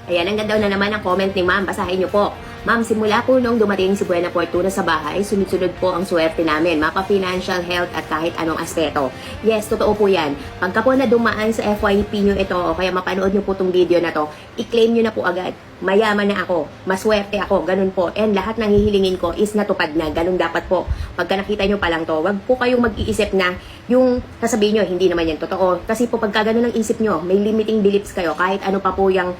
Ayan, ang ganda na naman ang comment ni ma'am. Basahin niyo po. Ma'am, simula po nung dumating si Buena Fortuna sa bahay, sunod-sunod po ang swerte namin, mapa financial, health at kahit anong aspeto. Yes, totoo po yan. Pagka po na dumaan sa FYP nyo ito o kaya mapanood nyo po itong video na to, i-claim nyo na po agad. Mayaman na ako, maswerte ako, ganun po. And lahat ng hihilingin ko is natupad na, ganun dapat po. Pagka nakita nyo pa lang to, wag po kayong mag-iisip na yung sasabihin nyo, hindi naman yan totoo. Kasi po pagka ganun ang isip nyo, may limiting beliefs kayo, kahit ano pa po yung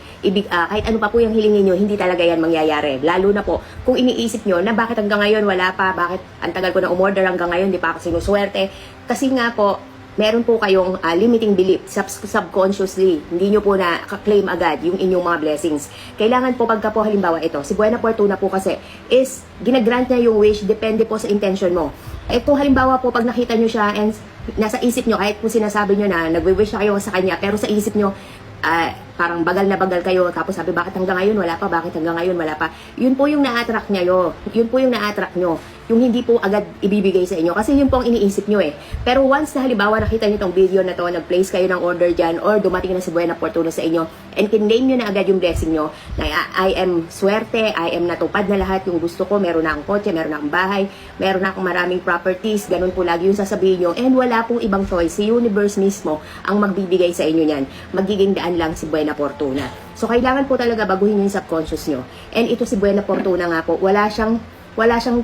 hilingin nyo, hindi talaga yan mangyayari. Lalo na po, kung iniisip nyo na bakit hanggang ngayon wala pa, bakit ang tagal ko na umorder hanggang ngayon, di pa ako sinuswerte. Kasi nga po, meron po kayong limiting belief subconsciously. Hindi nyo po na-claim agad yung inyong mga blessings. Kailangan po pagka po halimbawa ito, si Buena Fortuna po kasi is ginagrant niya yung wish, depende po sa intention mo. Eh kung halimbawa po pag nakita nyo siya and nasa isip nyo, kahit po sinasabi nyo na nagwi-wish na kayo sa kanya, pero sa isip nyo, parang bagal na bagal kayo, tapos sabi bakit hanggang ngayon wala pa, bakit hanggang ngayon wala pa, yun po yung na-attract niya yun po yung na-attract nyo, yung hindi po agad ibibigay sa inyo, kasi yun po ang iniisip nyo eh. Pero once na halimbawa nakita nyo tong video na to, nag-place kayo ng order dyan, or dumating na si Buena Fortuna sa inyo, and kiname nyo na agad yung blessing nyo, na I am swerte, I am natupad na lahat yung gusto ko, meron na akong kotse, meron na akong bahay, meron na akong maraming properties, ganun po lagi yung sasabihin nyo, and wala pong ibang choice, si universe mismo ang magbibigay sa inyo yan, magiging daan lang si Buena Fortuna. So kailangan po talaga baguhin yung subconscious nyo, and ito si Buena Fortuna nga po, wala siyang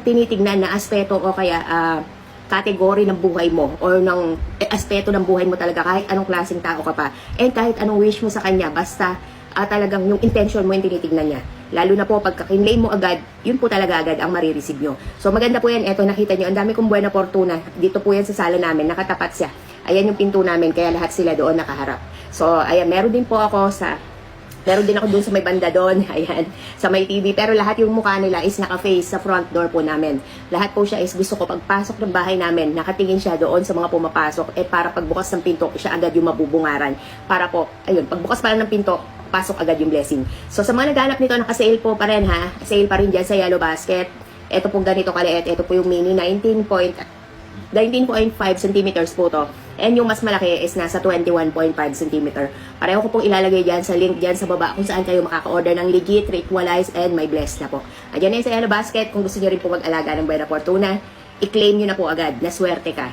tinitignan na aspeto o kaya category ng buhay mo or ng aspeto ng buhay mo talaga, kahit anong klaseng tao ka pa and kahit anong wish mo sa kanya, basta talagang yung intention mo yung tinitignan niya. Lalo na po pagka kinlay mo agad, yun po talaga agad ang marireceive nyo. So maganda po yan, eto nakita nyo, ang dami kong Buena Fortuna, dito po yan sa sala namin, nakatapat siya. Ayan yung pinto namin, kaya lahat sila doon nakaharap. So ayan, meron din ako doon sa may banda doon, ayan, sa may TV. Pero lahat yung mukha nila is naka-face sa front door po namin. Lahat po siya is gusto ko pagpasok ng bahay namin, nakatingin siya doon sa mga pumapasok. Para pagbukas ng pinto, siya agad yung mabubungaran. Para po, ayun, pagbukas pa lang ng pinto, pasok agad yung blessing. So sa mga naghanap nito, naka-sale po pa rin ha. Sale pa rin dyan sa Yellow Basket. Ito po ganito kaliit. Ito po yung mini 19.5 centimeters po to. And yung mas malaki is nasa 21.5 cm. Pareho ko pong ilalagay dyan sa link dyan sa baba kung saan kayo makaka-order ng legit, ritualized, and may blessed na po. Ayan na yun sa Yellow Basket. Kung gusto nyo rin po mag-alaga ng Buena Fortuna, i-claim nyo na po agad na swerte ka.